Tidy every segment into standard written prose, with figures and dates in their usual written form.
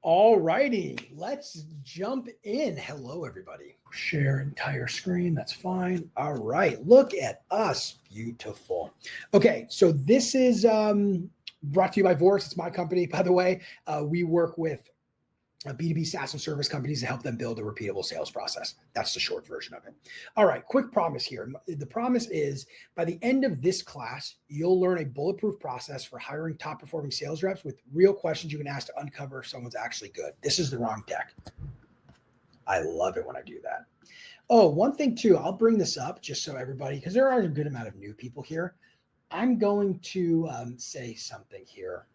All righty, let's jump in. Hello, everybody. Share entire screen. That's fine. All right, look at us. Beautiful. Okay, so this is brought to you by Voris. It's my company, by the way. We work with B2B SaaS and service companies to help them build a repeatable sales process. That's the short version of it. All right, quick promise here. The promise is by the end of this class, you'll learn a bulletproof process for hiring top performing sales reps with real questions you can ask to uncover if someone's actually good. This is the wrong deck. I love it when I do that. Oh, one thing too, I'll bring this up just so everybody, because there are a good amount of new people here. I'm going to say something here.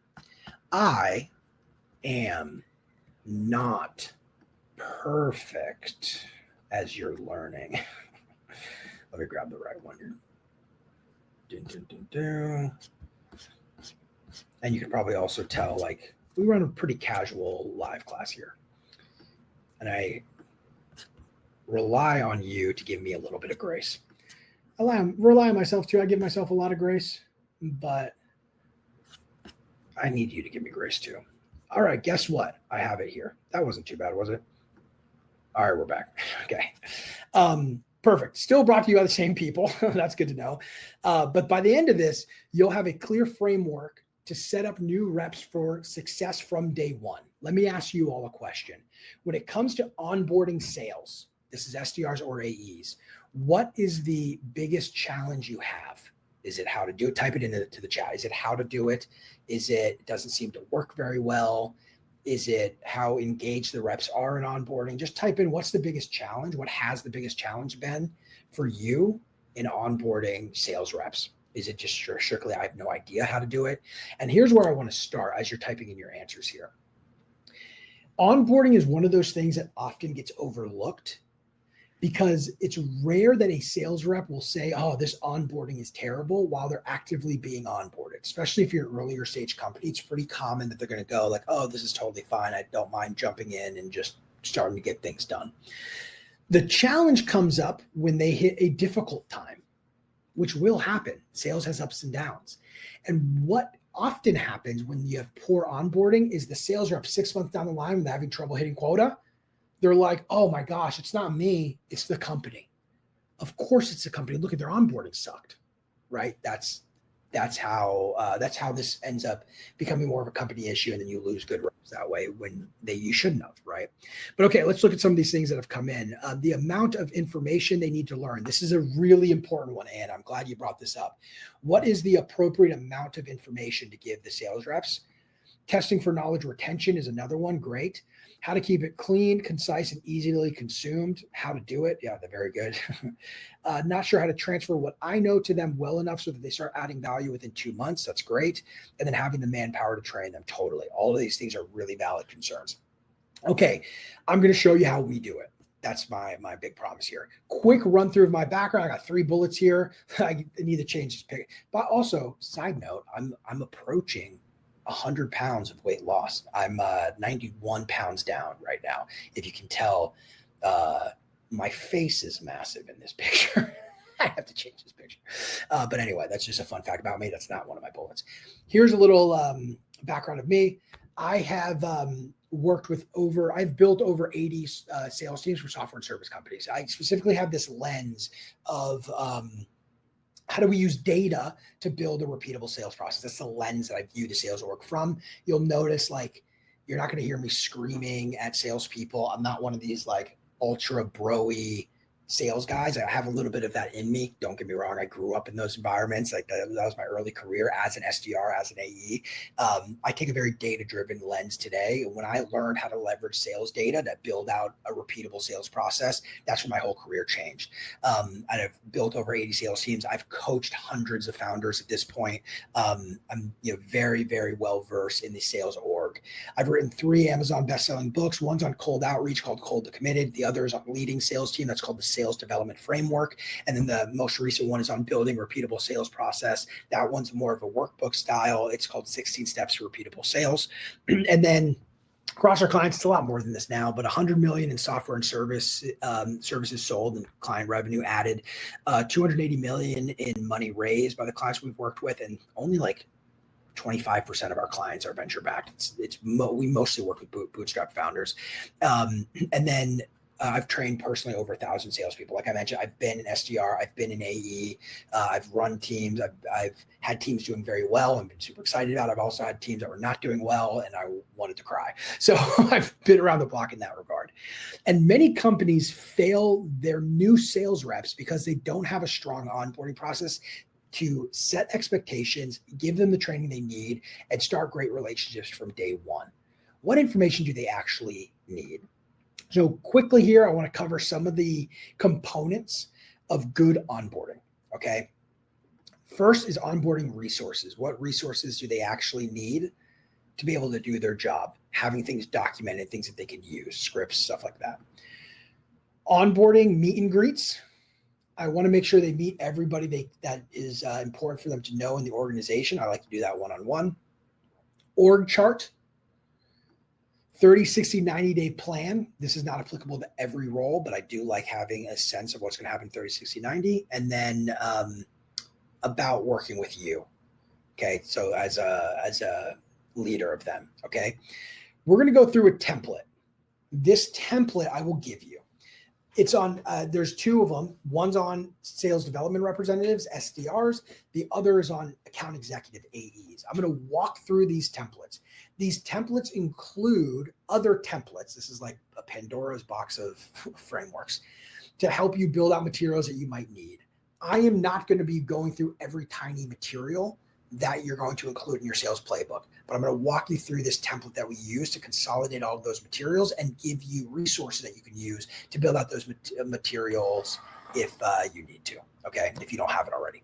I am not perfect as you're learning. Let me grab the right one here. Dun, dun, dun, dun. And you can probably also tell, like, we run a pretty casual live class here. And I rely on you to give me a little bit of grace. Rely on myself too. I give myself a lot of grace, but I need you to give me grace too. All right, guess what? I have it here. That wasn't too bad, was it? All right, we're back. Okay. Perfect. Still brought to you by the same people. That's good to know. But by the end of this, you'll have a clear framework to set up new reps for success from day one. Let me ask you all a question. When it comes to onboarding sales, this is SDRs or AEs, what is the biggest challenge you have? Is it how to do it? Type it into the chat. Is it how to do it? Is it doesn't seem to work very well? Is it how engaged the reps are in onboarding? Just type in what's the biggest challenge? What has the biggest challenge been for you in onboarding sales reps? Is it just strictly, I have no idea how to do it? And here's where I want to start as you're typing in your answers here. Onboarding is one of those things that often gets overlooked because it's rare that a sales rep will say, oh, this onboarding is terrible while they're actively being onboarded. Especially if you're an earlier stage company, it's pretty common that they're going to go like, oh, this is totally fine. I don't mind jumping in and just starting to get things done. The challenge comes up when they hit a difficult time, which will happen. Sales has ups and downs. And what often happens when you have poor onboarding is the sales rep 6 months down the line when they're having trouble hitting quota, they're like, oh my gosh, it's not me, it's the company. Of course it's the company. Look at their onboarding sucked, right? That's how this ends up becoming more of a company issue, and then you lose good reps that way when you shouldn't have, right? But okay, let's look at some of these things that have come in. The amount of information they need to learn. This is a really important one, and I'm glad you brought this up. What is the appropriate amount of information to give the sales reps? Testing for knowledge retention is another one. Great. How to keep it clean, concise, and easily consumed. How to do it. Yeah, they're very good. Not sure how to transfer what I know to them well enough so that they start adding value within 2 months. That's great. And then having the manpower to train them. Totally. All of these things are really valid concerns. Okay, I'm going to show you how we do it. That's my big promise here. Quick run through of my background. I got 3 bullets here. I need to change this pick. But also, side note, I'm approaching 100 pounds of weight loss. I'm 91 pounds down right now. If you can tell, my face is massive in this picture. I have to change this picture. But anyway, that's just a fun fact about me. That's not one of my bullets. Here's a little background of me. I have I've built over 80 sales teams for software and service companies. I specifically have this lens of how do we use data to build a repeatable sales process? That's the lens that I view the sales org from. You'll notice, like, you're not going to hear me screaming at salespeople. I'm not one of these like ultra bro-y sales guys. I have a little bit of that in me. Don't get me wrong. I grew up in those environments. Like that was my early career as an SDR, as an AE. I take a very data-driven lens today. When I learned how to leverage sales data to build out a repeatable sales process, that's when my whole career changed. I've built over 80 sales teams. I've coached hundreds of founders at this point. I'm very, very well versed in the sales org. I've written 3 Amazon best-selling books. One's on cold outreach called Cold to Committed. The other is on leading sales team. That's called the Sales Development Framework. And then the most recent one is on building repeatable sales process. That one's more of a workbook style. It's called 16 Steps to Repeatable Sales. And then across our clients, it's a lot more than this now, but 100 million in software and services sold and client revenue added, 280 million in money raised by the clients we've worked with, and only like 25% of our clients are venture backed. We mostly work with bootstrap founders. And then I've trained personally over 1,000 salespeople. Like I mentioned, I've been an SDR, I've been an AE, I've run teams, I've had teams doing very well and been super excited about it. I've also had teams that were not doing well and I wanted to cry. So I've been around the block in that regard. And many companies fail their new sales reps because they don't have a strong onboarding process to set expectations, give them the training they need, and start great relationships from day one. What information do they actually need? So quickly here, I want to cover some of the components of good onboarding, okay? First is onboarding resources. What resources do they actually need to be able to do their job? Having things documented, things that they can use, scripts, stuff like that. Onboarding meet and greets. I want to make sure they meet everybody that is important for them to know in the organization. I like to do that one-on-one. Org chart. 30, 60, 90-day plan. This is not applicable to every role, but I do like having a sense of what's going to happen 30, 60, 90. And then about working with you. Okay. So as a leader of them. Okay. We're going to go through a template. This template I will give you. It's on, there's two of them. One's on sales development representatives, SDRs. The other is on account executive AEs. I'm going to walk through these templates. These templates include other templates. This is like a Pandora's box of frameworks to help you build out materials that you might need. I am not going to be going through every tiny material that you're going to include in your sales playbook, but I'm going to walk you through this template that we use to consolidate all of those materials and give you resources that you can use to build out those materials if you need to, okay, if you don't have it already.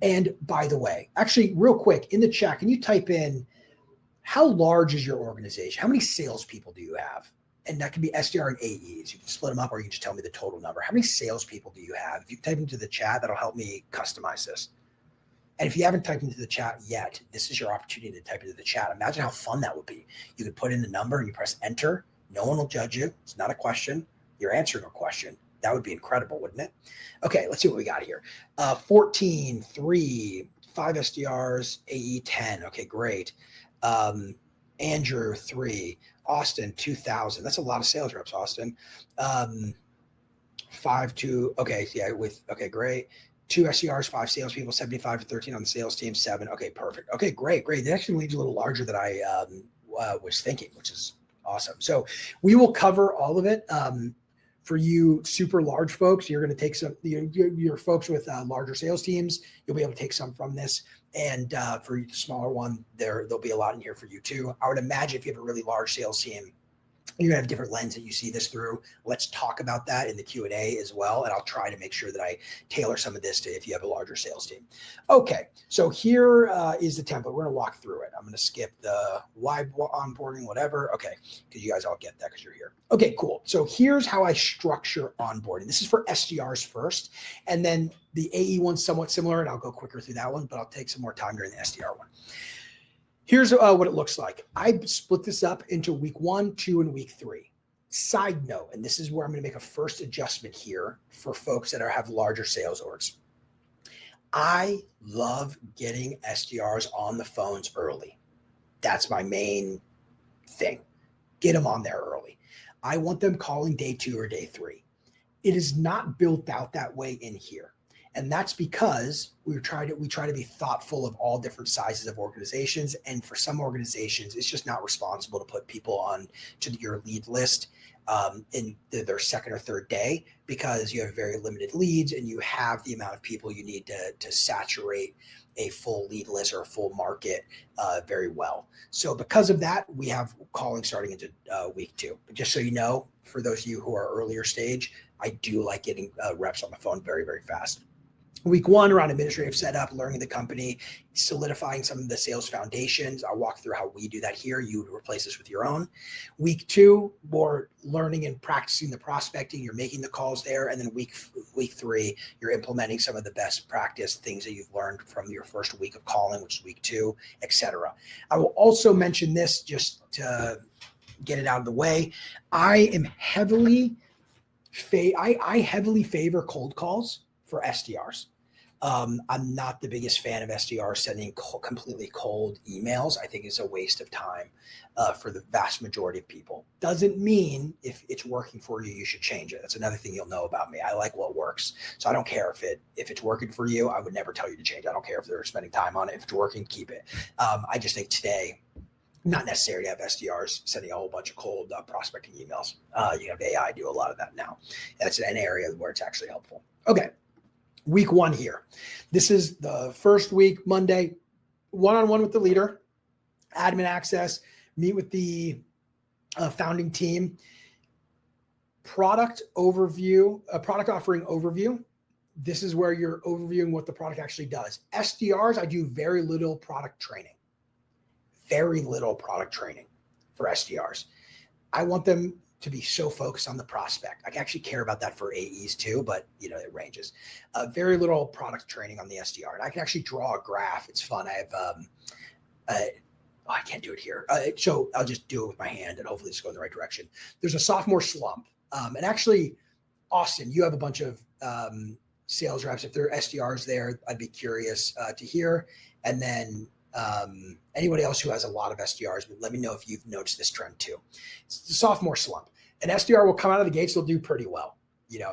And by the way, actually real quick in the chat, can you type in how large is your organization? How many salespeople do you have? And that can be SDR and AEs. You can split them up or you can just tell me the total number. How many salespeople do you have? If you type into the chat, that'll help me customize this. And if you haven't typed into the chat yet, this is your opportunity to type into the chat. Imagine how fun that would be. You could put in the number and you press enter. No one will judge you. It's not a question. You're answering a question. That would be incredible, wouldn't it? Okay, let's see what we got here. 14, 3, 5 SDRs, AE 10. Okay, great. Andrew 3, Austin 2,000. That's a lot of sales reps, Austin. 5 to, okay, yeah, okay, great. 2 SDRs, 5 salespeople, 75 to 13 on the sales team, 7. Okay, perfect. Okay, great. That actually leads a little larger than I was thinking, which is awesome. So we will cover all of it. For you super large folks, you're going to take some, your folks with larger sales teams, you'll be able to take some from this. And for the smaller one, there'll be a lot in here for you too. I would imagine if you have a really large sales team, you're gonna have a different lens that you see this through. Let's talk about that in the Q&A as well. And I'll try to make sure that I tailor some of this to if you have a larger sales team. Okay, so here is the template. We're gonna walk through it. I'm gonna skip the why onboarding, whatever. Okay, because you guys all get that because you're here. Okay, cool. So here's how I structure onboarding. This is for SDRs first, and then the AE one's somewhat similar, and I'll go quicker through that one, but I'll take some more time during the SDR one. Here's what it looks like. I split this up into week 1, 2, and week 3. Side note, and this is where I'm going to make a first adjustment here for folks that have larger sales orgs. I love getting SDRs on the phones early. That's my main thing. Get them on there early. I want them calling day 2 or day 3. It is not built out that way in here. And that's because we try to be thoughtful of all different sizes of organizations. And for some organizations, it's just not responsible to put people on to your lead list in their second or third day, because you have very limited leads and you have the amount of people you need to saturate a full lead list or a full market very well. So because of that, we have calling starting into week 2. But just so you know, for those of you who are earlier stage, I do like getting reps on the phone very, very fast. Week 1, around administrative setup, learning the company, solidifying some of the sales foundations. I'll walk through how we do that here. You would replace this with your own. Week 2, more learning and practicing the prospecting. You're making the calls there. And then week 3, you're implementing some of the best practice things that you've learned from your first week of calling, which is week 2, etc. I will also mention this just to get it out of the way. I heavily favor cold calls for SDRs. I'm not the biggest fan of SDRs sending completely cold emails. I think it's a waste of time for the vast majority of people. Doesn't mean if it's working for you, you should change it. That's another thing you'll know about me. I like what works. So I don't care if it's working for you. I would never tell you to change. I don't care if they're spending time on it. If it's working, keep it. I just think today, not necessary to have SDRs sending a whole bunch of cold prospecting emails. You have AI do a lot of that now. That's an area where it's actually helpful. Okay. Week 1 here. This is the first week, Monday, one-on-one with the leader, admin access, meet with the founding team, product overview, product offering overview. This is where you're overviewing what the product actually does. SDRs, I do very little product training. Very little product training for SDRs. I want them to be so focused on the prospect. I actually care about that for AEs too, but it ranges. Very little product training on the SDR. And I can actually draw a graph. It's fun. I have, I can't do it here. So I'll just do it with my hand and hopefully it's going in the right direction. There's a sophomore slump. And actually, Austin, you have a bunch of sales reps. If there are SDRs there, I'd be curious to hear. And then anybody else who has a lot of SDRs, let me know if you've noticed this trend too. It's the sophomore slump. An SDR will come out of the gates, they'll do pretty well.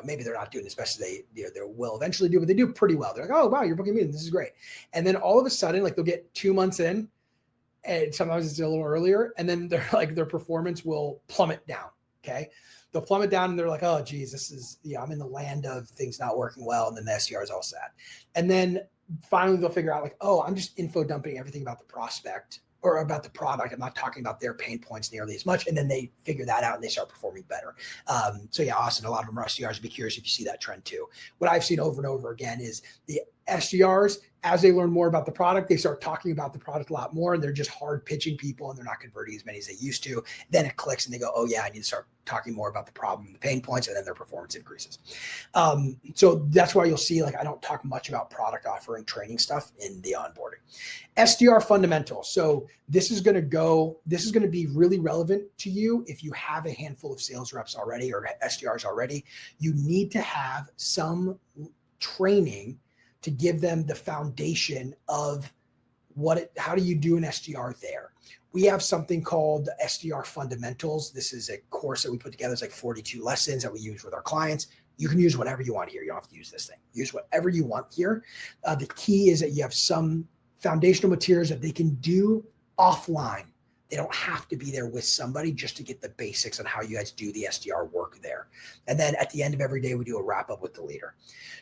Maybe they're not doing as best as they will eventually do, but they do pretty well. They're like, oh, wow, you're booking me. This is great. And then all of a sudden, like they'll get 2 months in and sometimes it's a little earlier. And then they're like, their performance will plummet down. Okay. They'll plummet down and they're like, oh geez, this is, I'm in the land of things not working well. And then the SDR is all sad. And then finally they'll figure out like, oh, I'm just info dumping everything about the prospect or about the product. I'm not talking about their pain points nearly as much. And then they figure that out and they start performing better. So yeah, Austin, a lot of them are SDRs. I'd be curious if you see that trend too. What I've seen over and over again is the SDRs, as they learn more about the product, they start talking about the product a lot more and they're just hard pitching people and they're not converting as many as they used to. Then it clicks and they go, oh yeah, I need to start talking more about the problem and the pain points, and then their performance increases. So that's why you'll see, like, I don't talk much about product offering training stuff in the onboarding. SDR fundamentals. So this is going to be really relevant to you if you have a handful of sales reps already or SDRs already. You need to have some training to give them the foundation of how do you do an SDR there? We have something called SDR fundamentals. This is a course that we put together. It's like 42 lessons that we use with our clients. You can use whatever you want here. You don't have to use this thing. Use whatever you want here. The key is that you have some foundational materials that they can do offline. They don't have to be there with somebody just to get the basics on how you guys do the SDR work there. And then at the end of every day, we do a wrap up with the leader.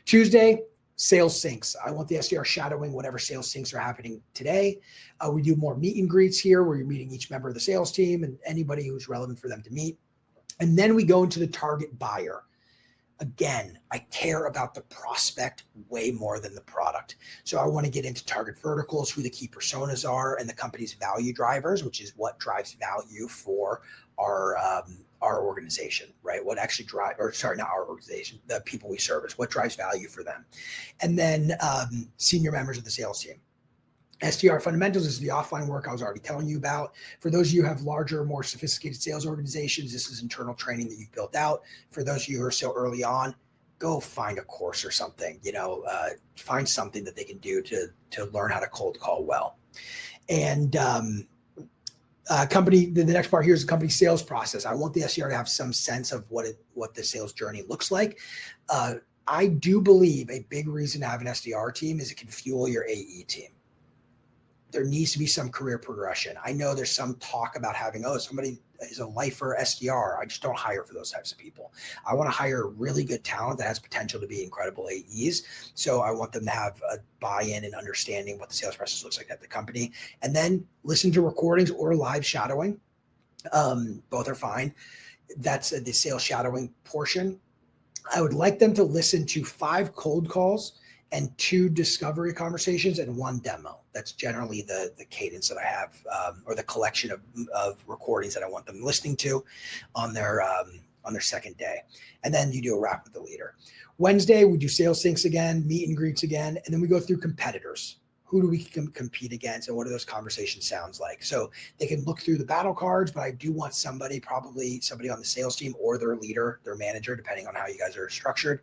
Tuesday, sales syncs. I want the SDR shadowing whatever sales syncs are happening today. We do more meet and greets here where you're meeting each member of the sales team and anybody who's relevant for them to meet. And then we go into the target buyer. Again, I care about the prospect way more than the product. So I want to get into target verticals, who the key personas are, and the company's value drivers, which is what drives value for our organization, right? What actually not our organization, the people we service, what drives value for them. And then senior members of the sales team. SDR fundamentals is the offline work I was already telling you about. For those of you who have larger, more sophisticated sales organizations, this is internal training that you've built out. For those of you who are so early on, go find a course or something, find something that they can do to learn how to cold call well. And the next part here is the company sales process. I want the SDR to have some sense of what the sales journey looks like. I do believe a big reason to have an SDR team is it can fuel your AE team. There needs to be some career progression. I know there's some talk about having, somebody is a lifer SDR. I just don't hire for those types of people. I want to hire really good talent that has potential to be incredible AEs. So I want them to have a buy-in and understanding what the sales process looks like at the company. And then listen to recordings or live shadowing. Both are fine. That's the sales shadowing portion. I would like them to listen to 5 cold calls and 2 discovery conversations and 1 demo. That's generally the cadence that I have, or the collection of recordings that I want them listening to on their second day. And then you do a wrap with the leader. Wednesday, we do sales syncs again, meet and greets again, and then we go through competitors. who do we compete against, and what do those conversations sounds like? So they can look through the battle cards, but I do want probably somebody on the sales team or their leader, their manager, depending on how you guys are structured,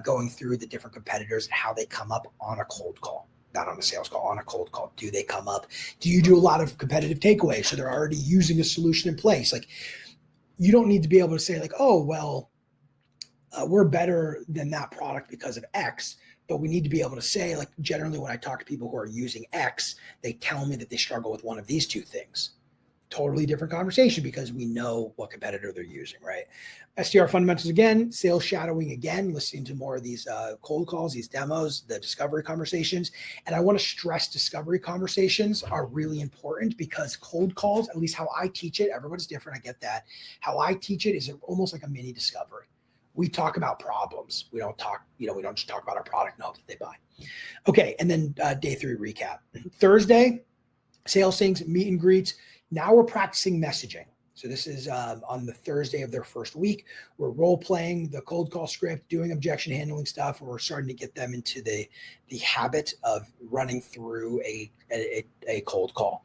going through the different competitors and how they come up on a cold call. Not on a sales call, on a cold call. Do they come up? Do you do a lot of competitive takeaways? So they're already using a solution in place. Like, you don't need to be able to say like, oh, well, we're better than that product because of X, but we need to be able to say, like, generally when I talk to people who are using X, they tell me that they struggle with one of these two things. Totally different conversation because we know what competitor they're using, right? SDR fundamentals again, sales shadowing again, listening to more of these cold calls, these demos, the discovery conversations. And I want to stress discovery conversations are really important because cold calls, at least how I teach it, everyone's different, I get that. How I teach it is almost like a mini discovery. We talk about problems. We don't just talk about our product and hope that they buy. Okay, and then day 3 recap. Thursday, sales things, meet and greets. Now we're practicing messaging. So this is on the Thursday of their first week. We're role playing the cold call script, doing objection handling stuff. We're starting to get them into the habit of running through a cold call.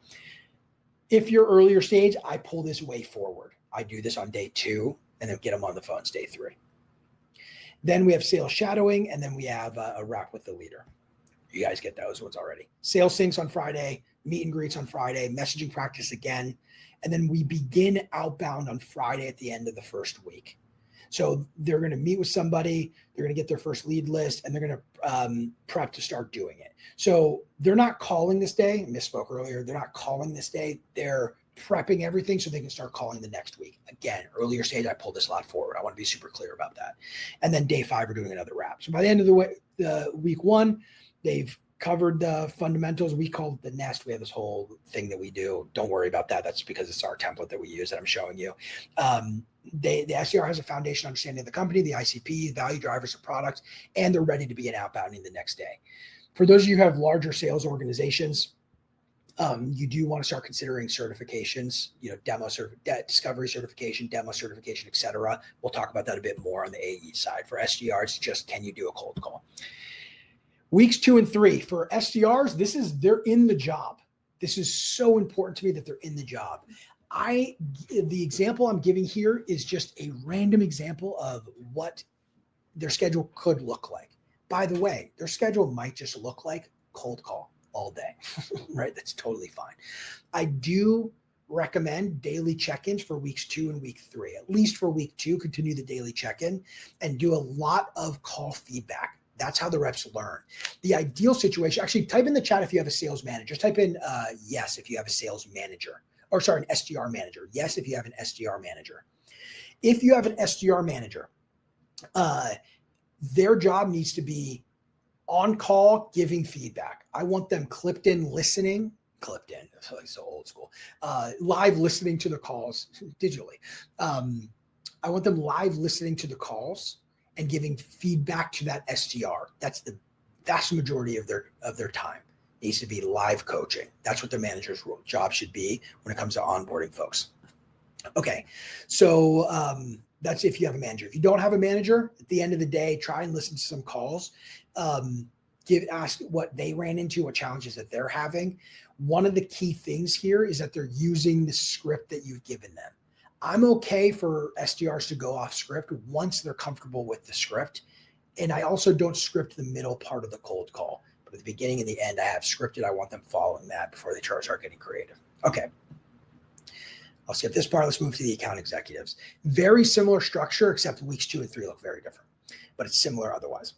If you're earlier stage, I pull this way forward. I do this on day 2 and then get them on the phones day 3. Then we have sales shadowing, and then we have a wrap with the leader. You guys get those ones already. Sales syncs on Friday, meet and greets on Friday, messaging practice again. And then we begin outbound on Friday at the end of the first week. So they're going to meet with somebody, they're going to get their first lead list, and they're going to prep to start doing it. So they're not calling this day. I misspoke earlier. They're not calling this day. They're prepping everything so they can start calling the next week. Again, earlier stage, I pulled this a lot forward. I want to be super clear about that. And then day 5, we're doing another wrap. So by the end of the week 1, they've covered the fundamentals. We call it the nest. We have this whole thing that we do. Don't worry about that. That's because it's our template that we use that I'm showing you. The SDR has a foundation understanding of the company, the ICP, value drivers of products, and they're ready to be an outbounding the next day. For those of you who have larger sales organizations, you do want to start considering certifications, discovery certification, demo certification, et cetera. We'll talk about that a bit more on the AE side. For SDRs, it's just, can you do a cold call? Weeks 2 and 3 for SDRs, they're in the job. This is so important to me that they're in the job. The example I'm giving here is just a random example of what their schedule could look like. By the way, their schedule might just look like cold call all day, right? That's totally fine. I do recommend daily check-ins for weeks 2 and week 3. At least for week 2, continue the daily check-in and do a lot of call feedback. That's how the reps learn. The ideal situation, actually type in the chat if you have a sales manager. Just type in yes if you have a sales manager, or sorry, an SDR manager. Yes if you have an SDR manager. If you have an SDR manager, their job needs to be on call, giving feedback. I want them clipped in, it's like so old school, live listening to the calls digitally. I want them live listening to the calls and giving feedback to that SDR. That's the vast majority of their time. It needs to be live coaching. That's what the manager's job should be when it comes to onboarding folks. Okay, so that's if you have a manager. If you don't have a manager, at the end of the day, try and listen to some calls. Ask what they ran into, what challenges that they're having. One of the key things here is that they're using the script that you've given them. I'm okay for SDRs to go off script once they're comfortable with the script. And I also don't script the middle part of the cold call. But at the beginning and the end, I have scripted. I want them following that before they start getting creative. Okay. I'll skip this part. Let's move to the account executives. Very similar structure, except weeks 2 and 3 look very different. But it's similar otherwise.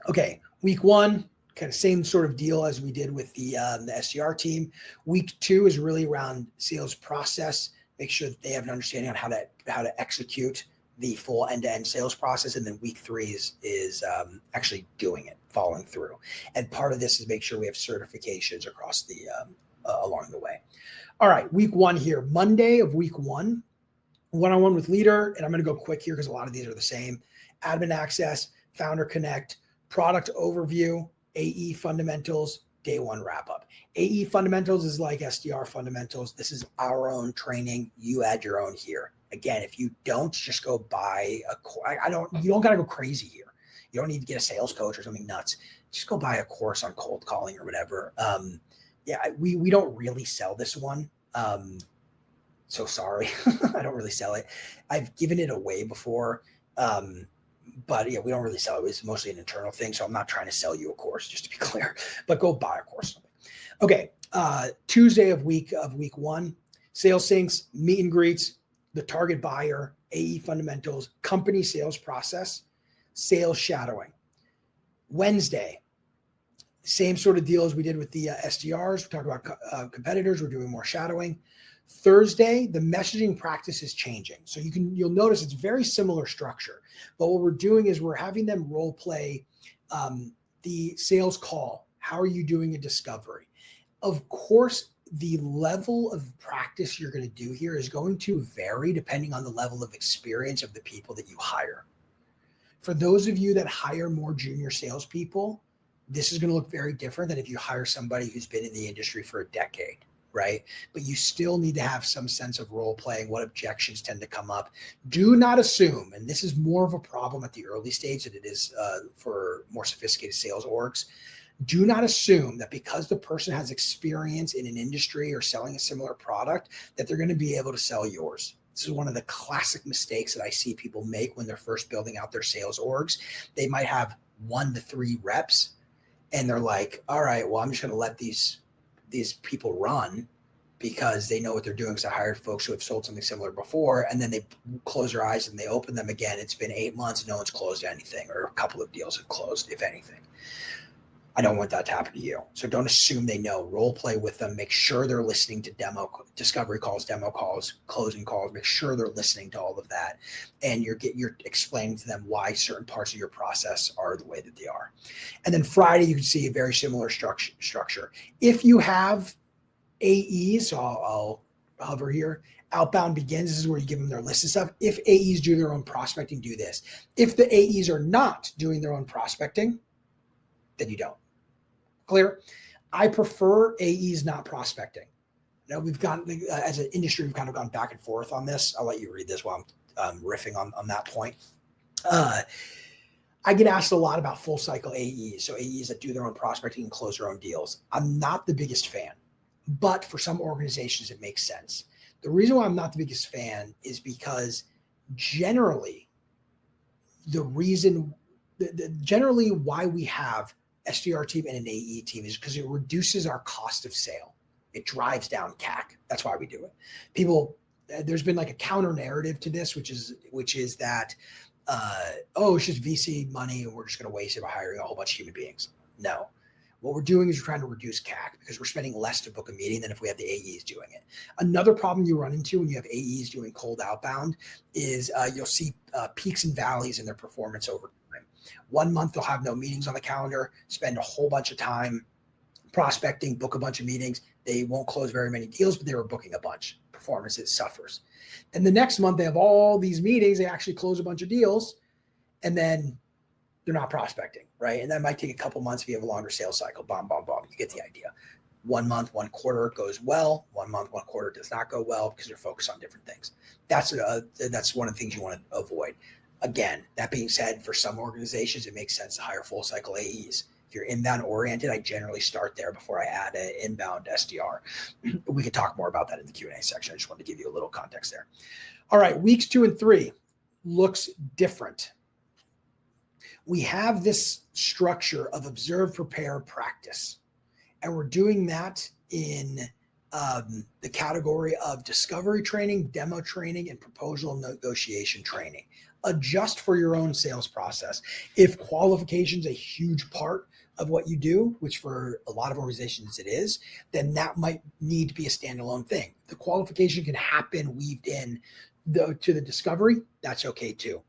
Okay, week 1, kind of same sort of deal as we did with the SDR team. Week 2 is really around sales process. Make sure that they have an understanding on how to execute the full end-to-end sales process. And then week 3 is actually doing it, following through. And part of this is make sure we have certifications across the along the way. All right, week 1 here, Monday of week 1, one-on-one with leader. And I'm going to go quick here because a lot of these are the same. Admin access, founder connect, product overview, AE fundamentals, day 1 wrap up. AE fundamentals is like SDR fundamentals. This is our own training. You add your own here. Again, if you don't, just go buy you don't got to go crazy here. You don't need to get a sales coach or something nuts. Just go buy a course on cold calling or whatever. We don't really sell this one. So sorry, I don't really sell it. I've given it away before. But yeah, we don't really sell it. It's mostly an internal thing. So I'm not trying to sell you a course, just to be clear, but go buy a course. Okay. Tuesday of week one, sales syncs, meet and greets, the target buyer, AE fundamentals, company sales process, sales shadowing. Wednesday, same sort of deal as we did with the SDRs. We talked about competitors. We're doing more shadowing. Thursday, the messaging practice is changing. So you'll notice it's very similar structure, but what we're doing is we're having them role play the sales call. How are you doing a discovery? Of course, the level of practice you're going to do here is going to vary depending on the level of experience of the people that you hire. For those of you that hire more junior salespeople, this is going to look very different than if you hire somebody who's been in the industry for a decade, right? But you still need to have some sense of role playing, what objections tend to come up. Do not assume, and this is more of a problem at the early stage than it is for more sophisticated sales orgs. Do not assume that because the person has experience in an industry or selling a similar product, that they're going to be able to sell yours. This is one of the classic mistakes that I see people make when they're first building out their sales orgs. They might have 1 to 3 reps and they're like, all right, well, I'm just going to let these people run because they know what they're doing. So I hired folks who have sold something similar before, and then they close their eyes and they open them again. It's been 8 months and no one's closed anything, or a couple of deals have closed, if anything. I don't want that to happen to you. So don't assume they know. Role play with them. Make sure they're listening to discovery calls, demo calls, closing calls. Make sure they're listening to all of that. And you're explaining to them why certain parts of your process are the way that they are. And then Friday, you can see a very similar structure. If you have AEs, so I'll hover here, outbound begins. This is where you give them their list of stuff. If AEs do their own prospecting, do this. If the AEs are not doing their own prospecting, then you don't. Clear? I prefer AEs not prospecting. Now we've gone, as an industry, we've kind of gone back and forth on this. I'll let you read this while I'm riffing on that point. I get asked a lot about full cycle AEs. So AEs that do their own prospecting and close their own deals. I'm not the biggest fan, but for some organizations, it makes sense. The reason why I'm not the biggest fan is because generally generally why we have SDR team and an AE team is because it reduces our cost of sale. It drives down CAC. That's why we do it. There's been like a counter narrative to this, which is that, it's just VC money and we're just going to waste it by hiring a whole bunch of human beings. No, what we're doing is we're trying to reduce CAC because we're spending less to book a meeting than if we have the AEs doing it. Another problem you run into when you have AEs doing cold outbound is you'll see peaks and valleys in their performance over time. 1 month, they'll have no meetings on the calendar, spend a whole bunch of time prospecting, book a bunch of meetings. They won't close very many deals, but they were booking a bunch. Performance, it suffers. And the next month, they have all these meetings. They actually close a bunch of deals, and then they're not prospecting, right? And that might take a couple months if you have a longer sales cycle. Bomb. You get the idea. 1 month, 1 quarter goes well. 1 month, 1 quarter does not go well because they're focused on different things. That's one of the things you want to avoid. Again, that being said, for some organizations, it makes sense to hire full cycle AEs. If you're inbound oriented, I generally start there before I add an inbound SDR. We could talk more about that in the Q&A section. I just wanted to give you a little context there. All right, weeks 2 and 3 looks different. We have this structure of observe, prepare, practice. And we're doing that in the category of discovery training, demo training, and proposal negotiation training. Adjust for your own sales process. If qualification is a huge part of what you do, which for a lot of organizations it is, then that might need to be a standalone thing. The qualification can happen weaved in to the discovery. That's okay too.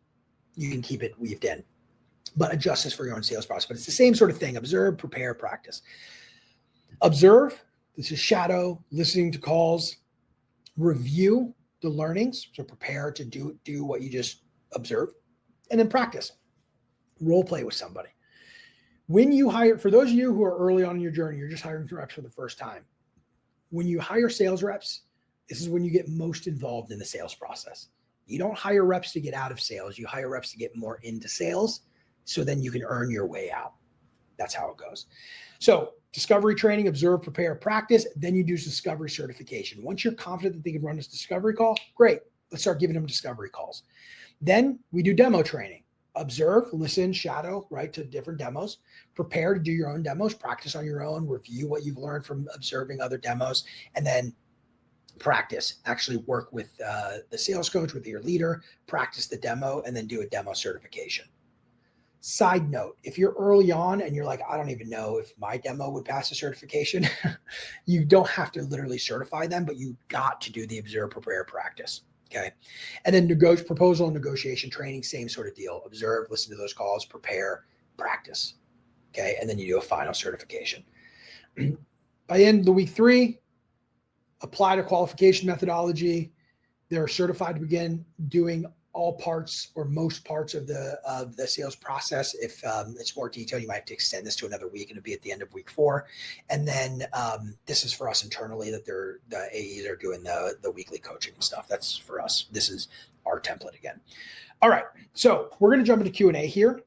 You can keep it weaved in, but adjust this for your own sales process. But it's the same sort of thing. Observe, prepare, practice. Observe. This is shadow, listening to calls, review the learnings. So prepare to do what you just observe, and then practice. Role play with somebody. When you hire, for those of you who are early on in your journey, you're just hiring reps for the first time. When you hire sales reps, this is when you get most involved in the sales process. You don't hire reps to get out of sales. You hire reps to get more into sales. So then you can earn your way out. That's how it goes. So discovery training, observe, prepare, practice. Then you do discovery certification. Once you're confident that they can run this discovery call, great. Let's start giving them discovery calls. Then we do demo training. Observe, listen, shadow, right, to different demos. Prepare to do your own demos, practice on your own, review what you've learned from observing other demos, and then practice. Actually work with the sales coach, with your leader, practice the demo, and then do a demo certification. Side note, if you're early on and you're like, I don't even know if my demo would pass a certification, you don't have to literally certify them, but you got to do the observe, prepare, practice. Okay. And then proposal and negotiation training, same sort of deal. Observe, listen to those calls, prepare, practice. Okay. And then you do a final certification. By the end of the week 3, apply to qualification methodology. They're certified to begin doing all parts or most parts of the sales process. If it's more detailed, you might have to extend this to another week, and it'll be at the end of week 4. And then this is for us internally, that the AEs are doing the weekly coaching and stuff. That's for us. This is our template again. All right. So we're going to jump into Q&A here.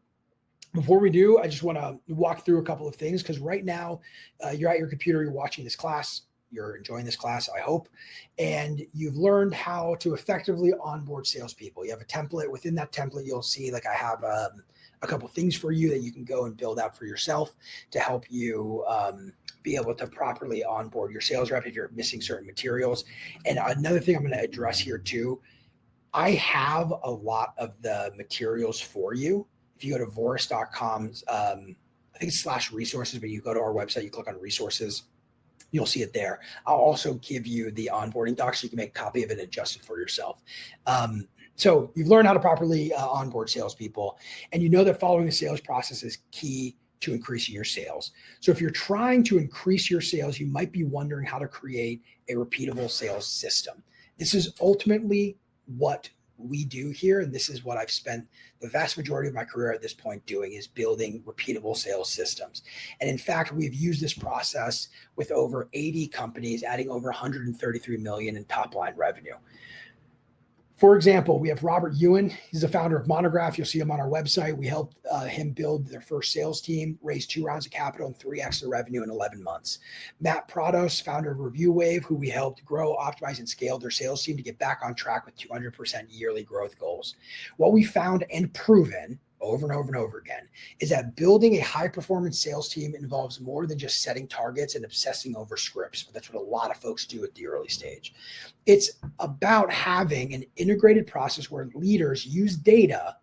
Before we do, I just want to walk through a couple of things, because right now you're at your computer, you're watching this class. You're enjoying this class, I hope, and you've learned how to effectively onboard salespeople. You have a template. Within that template, you'll see, like, I have a couple things for you that you can go and build out for yourself to help you be able to properly onboard your sales rep if you're missing certain materials. And another thing I'm going to address here too, I have a lot of the materials for you. If you go to Voris.com, I think it's /resources, but you go to our website, you click on resources, you'll see it there. I'll also give you the onboarding doc so you can make a copy of it and adjust it for yourself. So you've learned how to properly onboard salespeople, and you know that following the sales process is key to increasing your sales. So if you're trying to increase your sales, you might be wondering how to create a repeatable sales system. This is ultimately what we do here, and this is what I've spent the vast majority of my career at this point doing, is building repeatable sales systems. And in fact, we've used this process with over 80 companies, adding over 133 million in top line revenue. For example, we have Robert Ewan. He's the founder of Monograph. You'll see him on our website. We helped him build their first sales team, raise 2 rounds of capital and 3x the revenue in 11 months. Matt Prados, founder of Review Wave, who we helped grow, optimize, and scale their sales team to get back on track with 200% yearly growth goals. What we found and proven over and over and over again is that building a high-performance sales team involves more than just setting targets and obsessing over scripts. But that's what a lot of folks do at the early stage. It's about having an integrated process where leaders use data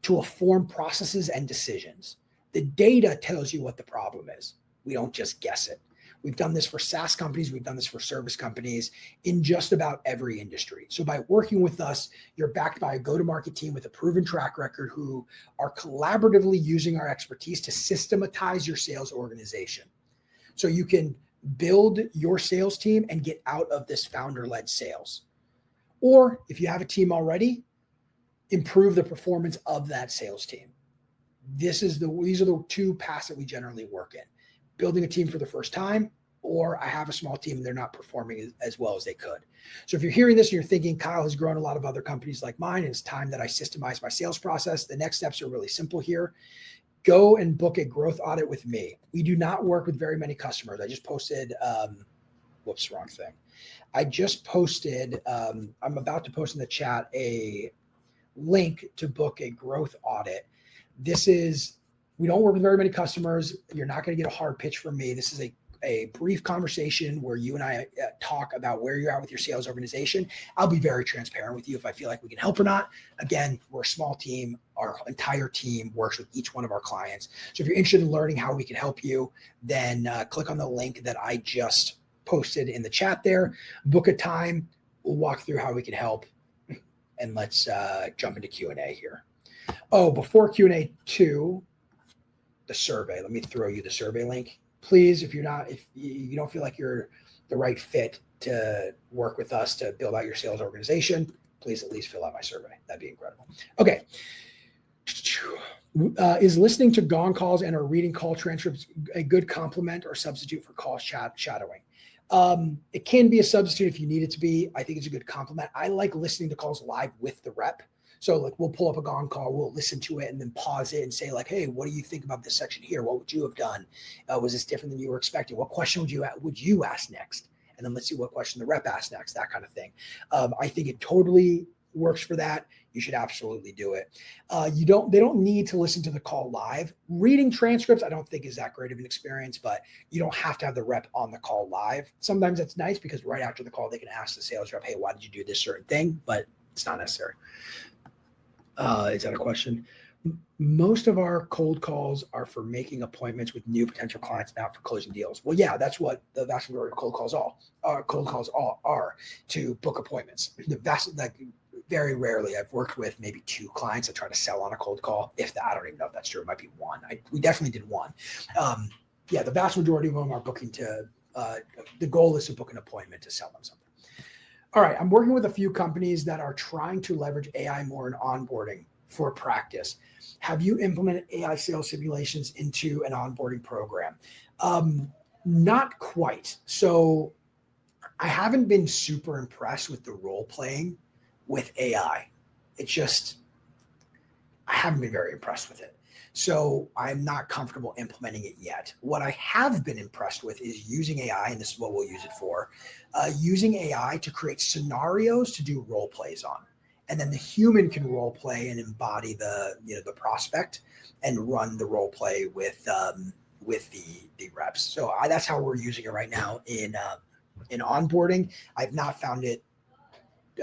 to inform processes and decisions. The data tells you what the problem is. We don't just guess it. We've done this for SaaS companies. We've done this for service companies in just about every industry. So by working with us, you're backed by a go-to-market team with a proven track record who are collaboratively using our expertise to systematize your sales organization. So you can build your sales team and get out of this founder-led sales. Or if you have a team already, improve the performance of that sales team. These are the 2 paths that we generally work in. Building a team for the first time, or I have a small team and they're not performing as well as they could. So if you're hearing this and you're thinking, Kyle has grown a lot of other companies like mine, and it's time that I systemize my sales process, the next steps are really simple here. Go and book a growth audit with me. We do not work with very many customers. I just posted, wrong thing. I just posted, I'm about to post in the chat a link to book a growth audit. We don't work with very many customers. You're not going to get a hard pitch from me. This is a brief conversation where you and I talk about where you're at with your sales organization. I'll be very transparent with you if I feel like we can help or not. Again, we're a small team. Our entire team works with each one of our clients. So if you're interested in learning how we can help you, then click on the link that I just posted in the chat there. Book a time. We'll walk through how we can help. And let's jump into Q&A here. Oh, before Q&A 2, the survey. Let me throw you the survey link. Please, if you don't feel like you're the right fit to work with us to build out your sales organization, please at least fill out my survey. That'd be incredible. Okay. Is listening to gong calls and or reading call transcripts a good complement or substitute for call shadowing? It can be a substitute if you need it to be. I think it's a good complement. I like listening to calls live with the rep. So like we'll pull up a gong call, we'll listen to it and then pause it and say like, hey, what do you think about this section here? What would you have done? Was this different than you were expecting? What question would you ask next? And then let's see what question the rep asks next, that kind of thing. I think it totally works for that. You should absolutely do it. They don't need to listen to the call live. Reading transcripts, I don't think is that great of an experience, but you don't have to have the rep on the call live. Sometimes it's nice because right after the call, they can ask the sales rep, hey, why did you do this certain thing? But it's not necessary. Is that a question? Most of our cold calls are for making appointments with new potential clients, not for closing deals. Well, yeah, that's what the vast majority of cold calls are to book appointments. Very rarely I've worked with maybe 2 clients that try to sell on a cold call. If that, I don't even know if that's true. It might be 1. We definitely did 1. The vast majority of them are booking to, the goal is to book an appointment to sell them something. All right, I'm working with a few companies that are trying to leverage AI more in onboarding for practice. Have you implemented AI sales simulations into an onboarding program? Not quite. So I haven't been super impressed with the role playing with AI. I haven't been very impressed with it. So I'm not comfortable implementing it yet. What I have been impressed with is using AI, and this is what we'll use it for, using AI to create scenarios to do role plays on. And then the human can role play and embody the prospect and run the role play with the reps. So that's how we're using it right now in onboarding. I've not found it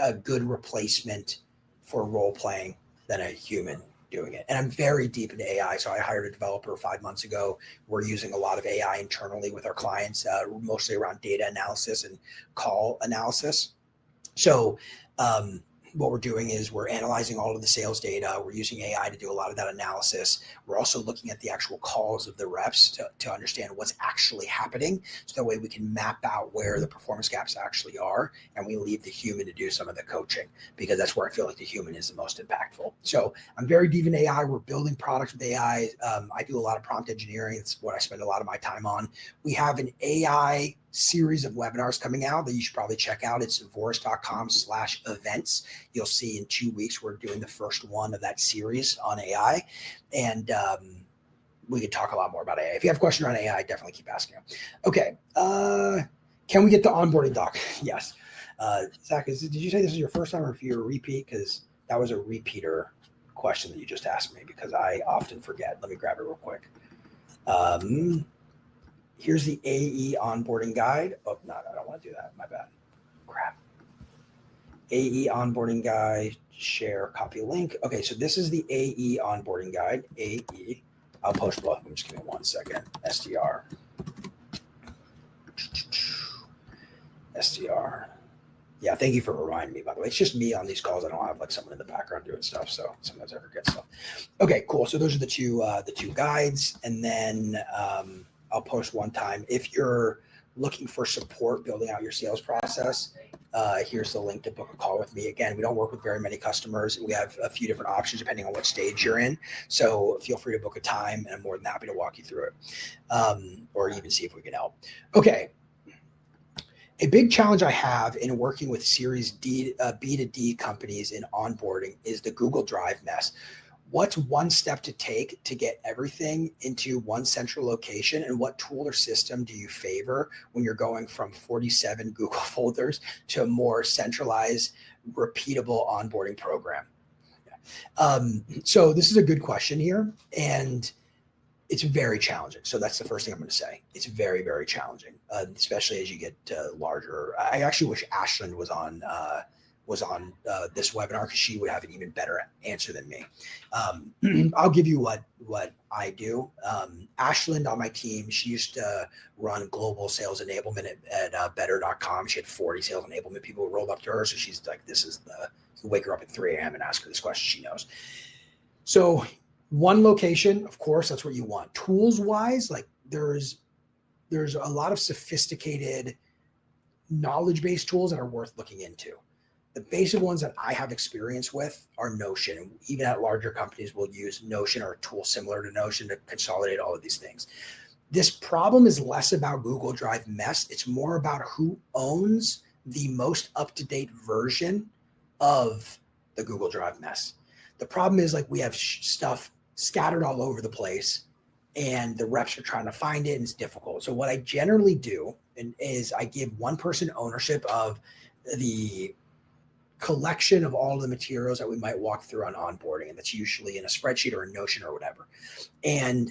a good replacement for role playing than a human doing it. And I'm very deep into AI. So I hired a developer 5 months ago. We're using a lot of AI internally with our clients, mostly around data analysis and call analysis. So what we're doing is we're analyzing all of the sales data. We're using AI to do a lot of that analysis. We're also looking at the actual calls of the reps to understand what's actually happening. So that way we can map out where the performance gaps actually are, and we leave the human to do some of the coaching, because that's where I feel like the human is the most impactful. So I'm very deep in AI. We're building products with AI. I do a lot of prompt engineering. It's what I spend a lot of my time on. We have an AI series of webinars coming out that you should probably check out. It's voris.com/events. You'll see in 2 weeks, we're doing the first one of that series on AI. And we could talk a lot more about AI. If you have a question on AI, definitely keep asking them. Okay. Can we get the onboarding doc? Yes. Zach, did you say this is your first time or if you're a repeat? Because that was a repeater question that you just asked me, because I often forget. Let me grab it real quick. Here's the AE onboarding guide. Oh, no, I don't want to do that. My bad. Crap. AE onboarding guide, share, copy link. Okay, so this is the AE onboarding guide. AE. I'll post both of them. Just give me 1 second. SDR. SDR. Yeah, thank you for reminding me, by the way. It's just me on these calls. I don't have like someone in the background doing stuff, so sometimes I forget stuff. Okay, cool. So those are the two guides, and then I'll post one time. If you're looking for support building out your sales process, here's the link to book a call with me. Again, we don't work with very many customers. We have a few different options depending on what stage you're in. So feel free to book a time, and I'm more than happy to walk you through it, or even see if we can help. Okay. A big challenge I have in working with Series D, B2D companies in onboarding is the Google Drive mess. What's one step to take to get everything into one central location, and what tool or system do you favor when you're going from 47 Google folders to a more centralized, repeatable onboarding program? So this is a good question here, and it's very challenging. So that's the first thing I'm going to say. It's very, very challenging, especially as you get larger. I actually wish Ashlyn was on this webinar, because she would have an even better answer than me. I'll give you what I do. Ashlyn on my team, she used to run global sales enablement at better.com. She had 40 sales enablement people who rolled up to her. So she's like, this is wake her up at 3 a.m. and ask her this question. She knows. So one location, of course, that's what you want. Tools wise, like there's a lot of sophisticated knowledge-based tools that are worth looking into. The basic ones that I have experience with are Notion. Even at larger companies, we'll use Notion or a tool similar to Notion to consolidate all of these things. This problem is less about Google Drive mess. It's more about who owns the most up-to-date version of the Google Drive mess. The problem is like we have stuff scattered all over the place and the reps are trying to find it and it's difficult. So what I generally do is I give one person ownership of the collection of all of the materials that we might walk through on onboarding. And that's usually in a spreadsheet or a Notion or whatever. And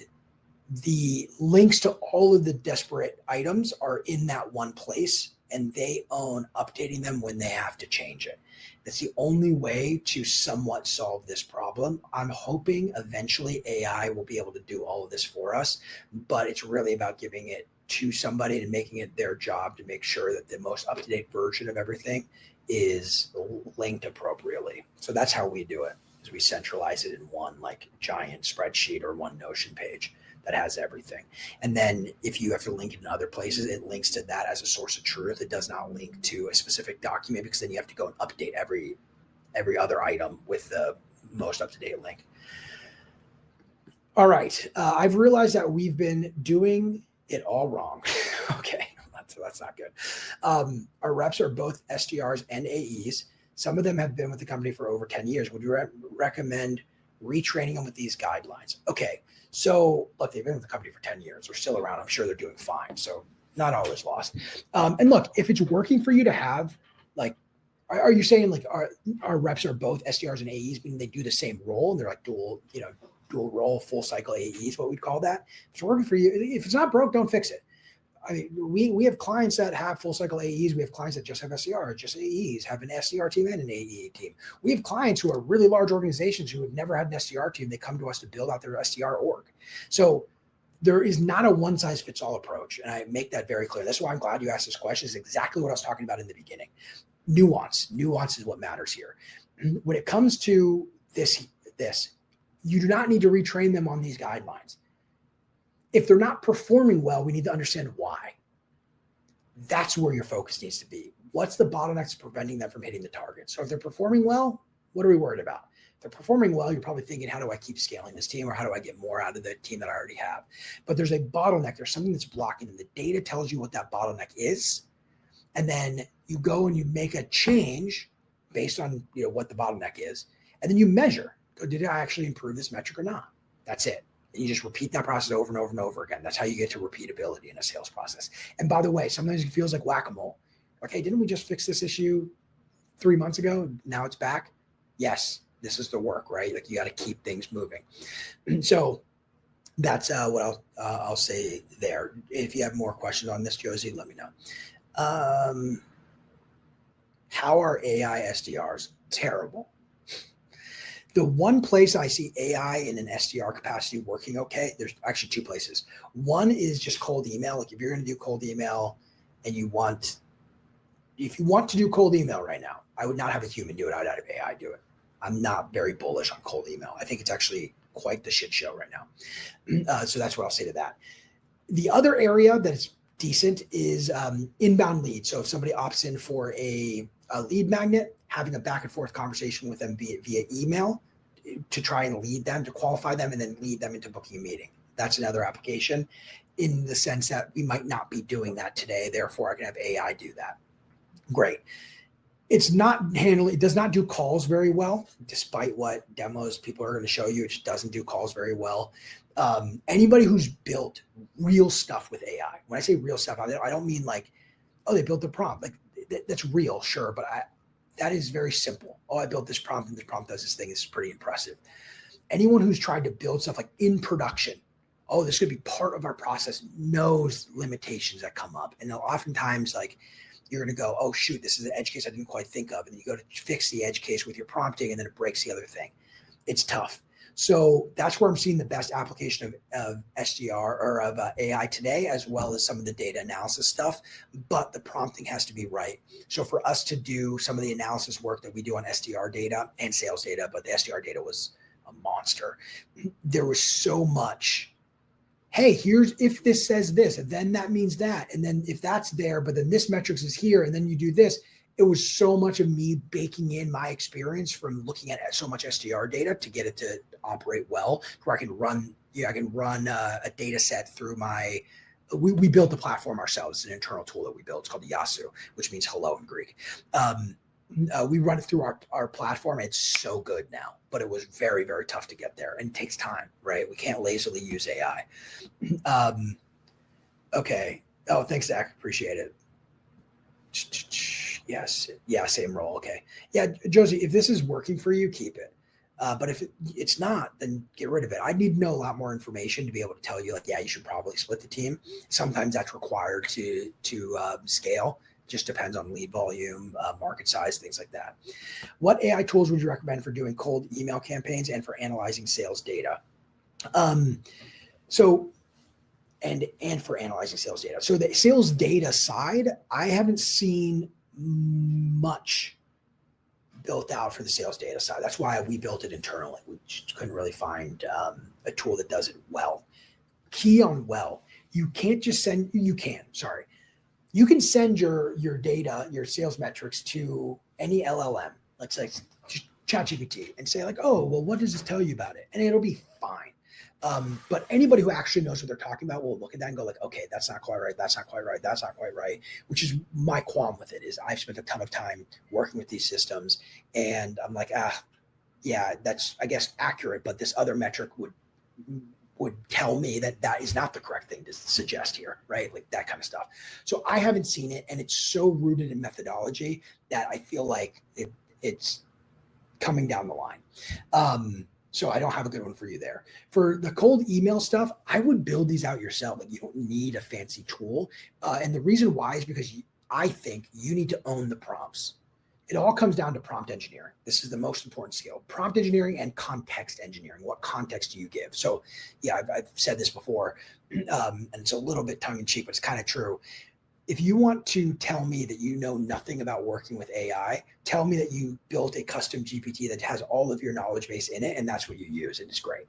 the links to all of the disparate items are in that one place and they own updating them when they have to change it. That's the only way to somewhat solve this problem. I'm hoping eventually AI will be able to do all of this for us, but it's really about giving it to somebody and making it their job to make sure that the most up-to-date version of everything is linked appropriately. So that's how we do it, is we centralize it in one like giant spreadsheet or one Notion page that has everything. And then if you have to link it in other places, it links to that as a source of truth. It does not link to a specific document because then you have to go and update every other item with the most up-to-date link. All right. I've realized that we've been doing it all wrong. Okay. That's not good. Our reps are both SDRs and AEs. Some of them have been with the company for over 10 years. Would you recommend retraining them with these guidelines? Okay. So look, they've been with the company for 10 years. They're still around. I'm sure they're doing fine. So not all is lost. And look, if it's working for you to have, like, are you saying like our reps are both SDRs and AEs, meaning they do the same role and they're like dual role, full cycle AEs, what we'd call that? If it's working for you, if it's not broke, don't fix it. I mean, we have clients that have full cycle AEs. We have clients that just have SDR, just AEs, have an SDR team and an AE team. We have clients who are really large organizations who have never had an SDR team. They come to us to build out their SDR org. So there is not a one size fits all approach. And I make that very clear. That's why I'm glad you asked this question. It's exactly what I was talking about in the beginning. Nuance is what matters here. When it comes to this, you do not need to retrain them on these guidelines. If they're not performing well, we need to understand why. That's where your focus needs to be. What's the bottlenecks preventing them from hitting the target? So if they're performing well, what are we worried about? If they're performing well, you're probably thinking, how do I keep scaling this team or how do I get more out of the team that I already have? But there's a bottleneck. There's something that's blocking and the data tells you what that bottleneck is. And then you go and you make a change based on what the bottleneck is. And then you measure, did I actually improve this metric or not? That's it. And you just repeat that process over and over and over again. That's how you get to repeatability in a sales process. And by the way, sometimes it feels like whack-a-mole. Okay, didn't we just fix this issue 3 months ago? Now it's back. Yes, this is the work, right? Like you got to keep things moving. So that's what I'll say there. If you have more questions on this, Josie, let me know. How are AI SDRs? Terrible. The one place I see AI in an SDR capacity working okay, there's actually two places. One is just cold email. Like if you're going to do cold email and if you want to do cold email right now, I would not have a human do it. I would have AI do it. I'm not very bullish on cold email. I think it's actually quite the shit show right now. So that's what I'll say to that. The other area that is decent is inbound leads. So if somebody opts in for a lead magnet, having a back and forth conversation with them via email to try and lead them, to qualify them, and then lead them into booking a meeting. That's another application in the sense that we might not be doing that today. Therefore, I can have AI do that. Great. It does not do calls very well, despite what demos people are going to show you. It just doesn't do calls very well. Anybody who's built real stuff with AI, when I say real stuff, I don't mean like, oh, they built the prompt. Like that's real, sure, but that is very simple. Oh, I built this prompt and this prompt does this thing. This is pretty impressive. Anyone who's tried to build stuff like in production, oh, this could be part of our process, knows limitations that come up. And oftentimes like you're going to go, oh shoot, this is an edge case I didn't quite think of. And you go to fix the edge case with your prompting and then it breaks the other thing. It's tough. So that's where I'm seeing the best application of SDR or of AI today, as well as some of the data analysis stuff, but the prompting has to be right. So for us to do some of the analysis work that we do on SDR data and sales data, but the SDR data was a monster. There was so much, hey, here's if this says this, and then that means that. And then if that's there, but then this metrics is here, and then you do this. It was so much of me baking in my experience from looking at so much SDR data to get it to operate well, where I can run a data set through we built the platform ourselves. It's an internal tool that we built. It's called Yasu, which means hello in Greek. We run it through our platform. It's so good now, but it was very, very tough to get there and it takes time, right? We can't lazily use AI. Okay. Oh, thanks, Zach. Appreciate it. Yes. Yeah. Same role. Okay. Yeah. Josie, if this is working for you, keep it. But if it's not, then get rid of it. I need to know a lot more information to be able to tell you, like, yeah, you should probably split the team. Sometimes that's required to scale. Just depends on lead volume, market size, things like that. What AI tools would you recommend for doing cold email campaigns and for analyzing sales data? So and for analyzing sales data. So the sales data side, I haven't seen much built out for the sales data side. That's why we built it internally. We just couldn't really find a tool that does it well. Key on well, you can't just send, you can send your data, your sales metrics to any LLM, let's say ChatGPT, and say like, oh, well, what does this tell you about it? And it'll be fine. But anybody who actually knows what they're talking about will look at that and go like, okay, that's not quite right. That's not quite right. That's not quite right. Which is my qualm with it is I've spent a ton of time working with these systems and I'm like, yeah, that's, I guess, accurate. But this other metric would tell me that that is not the correct thing to suggest here, right? Like that kind of stuff. So I haven't seen it and it's so rooted in methodology that I feel like it's coming down the line. So I don't have a good one for you there. For the cold email stuff, I would build these out yourself. Like you don't need a fancy tool. And the reason why is because I think you need to own the prompts. It all comes down to prompt engineering. This is the most important skill. Prompt engineering and context engineering. What context do you give? So yeah, I've said this before, and it's a little bit tongue in cheek, but it's kind of true. If you want to tell me that you know nothing about working with AI, tell me that you built a custom GPT that has all of your knowledge base in it, and that's what you use, and it's great.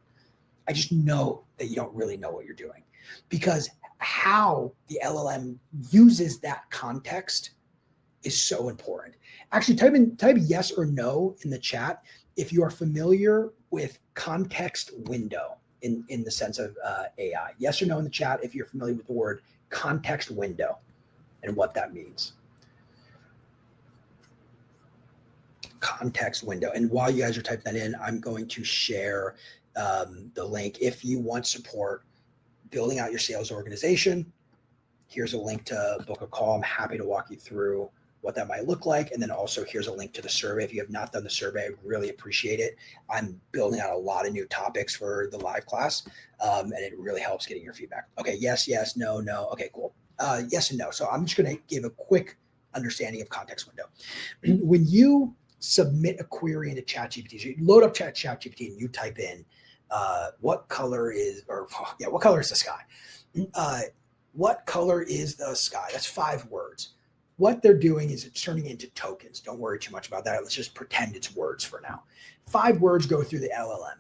I just know that you don't really know what you're doing because how the LLM uses that context is so important. Actually, type yes or no in the chat if you are familiar with context window in the sense of AI. Yes or no in the chat if you're familiar with the word context window and what that means. Context window. And while you guys are typing that in, I'm going to share the link. If you want support building out your sales organization, here's a link to book a call. I'm happy to walk you through what that might look like. And then also here's a link to the survey. If you have not done the survey, I really appreciate it. I'm building out a lot of new topics for the live class, and it really helps getting your feedback. Okay, yes, no. Okay, cool. Yes and no. So I'm just going to give a quick understanding of context window. When you submit a query into ChatGPT, so you load up ChatGPT and you type in what color is the sky? What color is the sky? That's 5 words. What they're doing is it's turning it into tokens. Don't worry too much about that. Let's just pretend it's words for now. 5 words go through the LLM.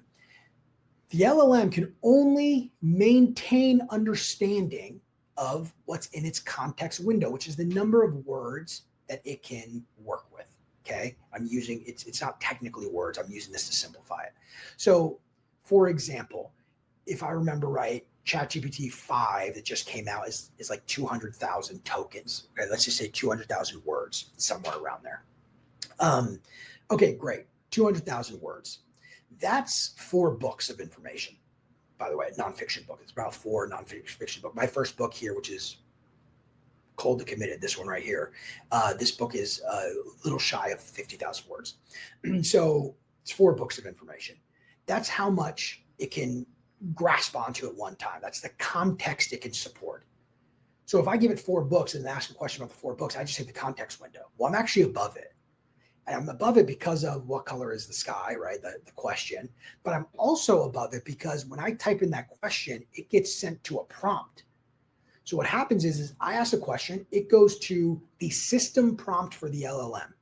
The LLM can only maintain understanding of what's in its context window, which is the number of words that it can work with. Okay. I'm using it's not technically words. I'm using this to simplify it. So for example, if I remember right, ChatGPT 5 that just came out is like 200,000 tokens. Okay, let's just say 200,000 words, somewhere around there. Okay, great. 200,000 words. That's 4 books of information. By the way, nonfiction book. It's about 4 nonfiction book. My first book here, which is Cold to Committed, this one right here. This book is a little shy of 50,000 words. So it's 4 books of information. That's how much it can grasp onto at one time. That's the context it can support. So if I give it 4 books and ask a question about the 4 books, I just hit the context window. Well, I'm actually above it. And I'm above it because of what color is the sky, right? The question. But I'm also above it because when I type in that question, it gets sent to a prompt. So what happens is I ask a question, it goes to the system prompt for the LLM.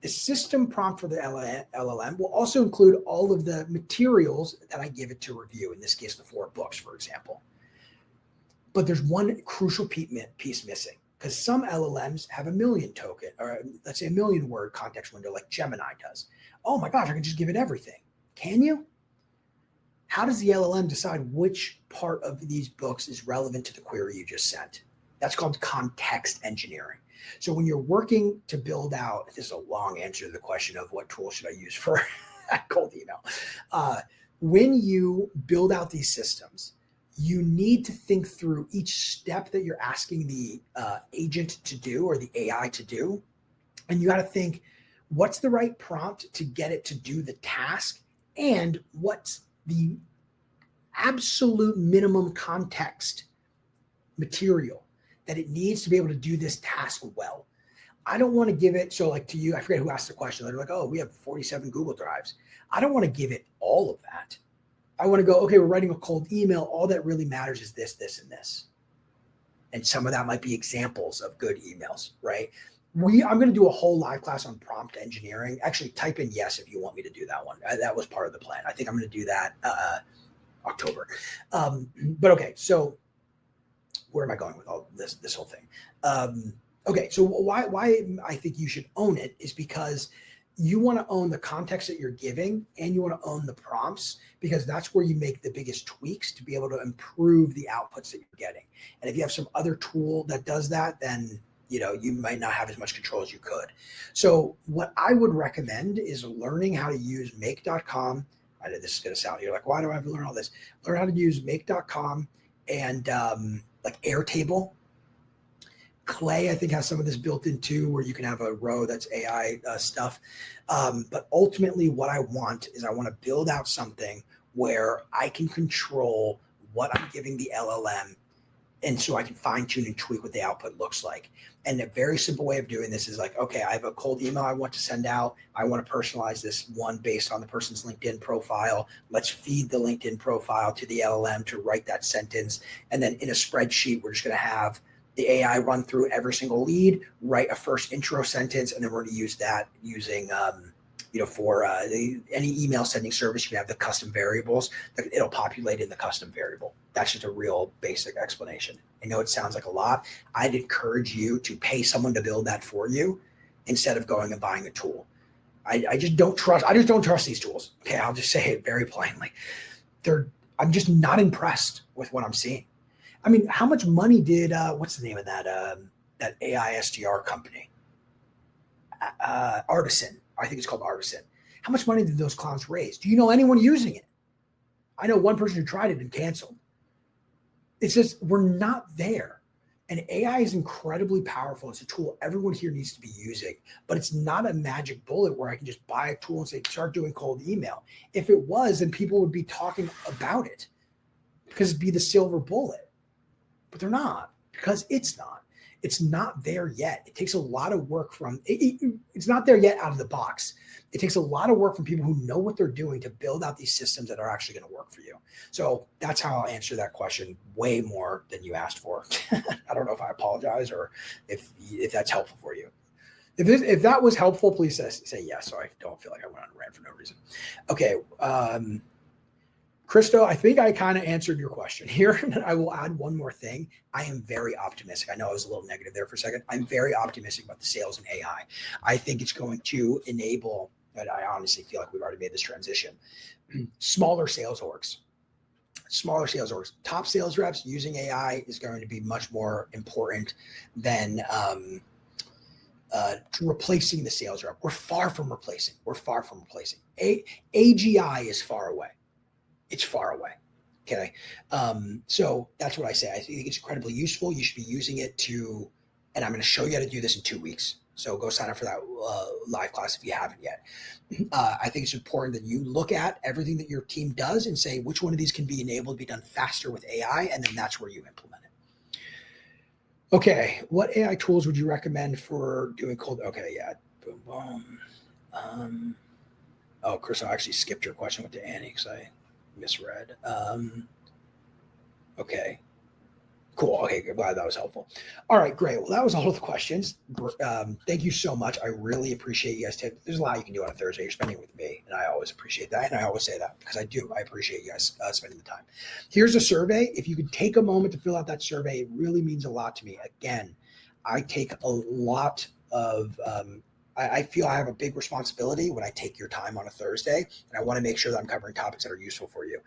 The system prompt for the LLM will also include all of the materials that I give it to review, in this case, the 4 books, for example. But there's one crucial piece missing because some LLMs have a million token, or let's say a million word context window like Gemini does. Oh my gosh, I can just give it everything. Can you? How does the LLM decide which part of these books is relevant to the query you just sent? That's called context engineering. So when you're working to build out, this is a long answer to the question of what tool should I use for cold email. When you build out these systems, you need to think through each step that you're asking the agent to do or the AI to do. And you got to think, what's the right prompt to get it to do the task? And what's the absolute minimum context material that it needs to be able to do this task well? I don't want to give it, so like to you, I forget who asked the question. They're like, oh, we have 47 Google Drives. I don't want to give it all of that. I want to go, okay, we're writing a cold email. All that really matters is this, this, and this. And some of that might be examples of good emails, right? I'm going to do a whole live class on prompt engineering. Actually, type in yes if you want me to do that one. That was part of the plan. I think I'm going to do that October. But okay, so where am I going with all this whole thing? Okay, so why I think you should own it is because you want to own the context that you're giving, and you want to own the prompts, because that's where you make the biggest tweaks to be able to improve the outputs that you're getting. And if you have some other tool that does that, then you might not have as much control as you could. So what I would recommend is learning how to use make.com. I know this is going to sound, you're like, why do I have to learn all this? Learn how to use make.com and like Airtable. Clay, I think, has some of this built in too, where you can have a row that's AI stuff. But ultimately what I want is I want to build out something where I can control what I'm giving the LLM. And so I can fine tune and tweak what the output looks like. And a very simple way of doing this is like, okay, I have a cold email I want to send out. I want to personalize this one based on the person's LinkedIn profile. Let's feed the LinkedIn profile to the LLM to write that sentence. And then in a spreadsheet, we're just going to have the AI run through every single lead, write a first intro sentence, and then we're going to use that using, for any email sending service, you can have the custom variables that it'll populate in the custom variable. That's just a real basic explanation. I know it sounds like a lot. I'd encourage you to pay someone to build that for you instead of going and buying a tool. I just don't trust these tools. Okay, I'll just say it very plainly. I'm just not impressed with what I'm seeing. I mean, how much money did what's the name of that AI SDR company? Artisan. I think it's called Artisan. How much money did those clowns raise? Do you know anyone using it? I know one person who tried it and canceled. It's just, we're not there. And AI is incredibly powerful. It's a tool everyone here needs to be using, but it's not a magic bullet where I can just buy a tool and say, start doing cold email. If it was, then people would be talking about it because it'd be the silver bullet. But they're not, because it's not. It's not there yet. It takes a lot of work from it's not there yet out of the box. It takes a lot of work from people who know what they're doing to build out these systems that are actually going to work for you. So that's how I'll answer that question way more than you asked for. I don't know if I apologize or if that's helpful for you. If that was helpful, please say yes, so I don't feel like I went on a rant for no reason. Okay. Christo, I think I kind of answered your question here. I will add one more thing. I am very optimistic. I know I was a little negative there for a second. I'm very optimistic about the sales and AI. I think it's going to enable, and I honestly feel like we've already made this transition, smaller sales orgs. Top sales reps using AI is going to be much more important than replacing the sales rep. We're far from replacing. AGI is far away. It's far away. Okay. So that's what I say. I think it's incredibly useful. You should be using it and I'm going to show you how to do this in 2 weeks. So go sign up for that live class if you haven't yet. I think it's important that you look at everything that your team does and say, which one of these can be enabled to be done faster with AI? And then that's where you implement it. Okay. What AI tools would you recommend for doing cold? Okay. Yeah. Boom, boom. Chris, I actually skipped your question with Annie because I misread. Okay, cool. Okay, glad that was helpful. All right, great. Well, that was all of the questions. Thank you so much. I really appreciate you guys. There's a lot you can do on a Thursday. You're spending it with me, and I always appreciate that. And I always say that because I do. I appreciate you guys spending the time. Here's a survey. If you could take a moment to fill out that survey, it really means a lot to me. Again, I take a lot of I feel I have a big responsibility when I take your time on a Thursday, and I want to make sure that I'm covering topics that are useful for you.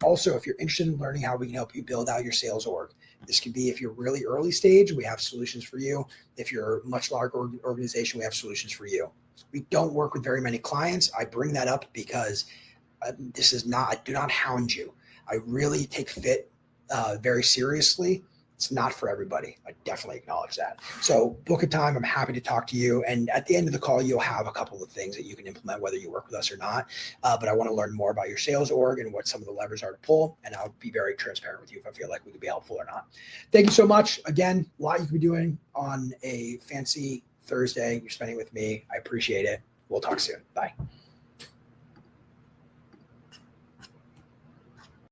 Also, if you're interested in learning how we can help you build out your sales org, this can be if you're really early stage, we have solutions for you. If you're a much larger organization, we have solutions for you. We don't work with very many clients. I bring that up because this is not, I do not hound you. I really take fit very seriously. It's not for everybody. I definitely acknowledge that. So book a time. I'm happy to talk to you. And at the end of the call, you'll have a couple of things that you can implement, whether you work with us or not. But I want to learn more about your sales org and what some of the levers are to pull. And I'll be very transparent with you if I feel like we could be helpful or not. Thank you so much. Again, a lot you can be doing on a fancy Thursday. You're spending with me. I appreciate it. We'll talk soon. Bye.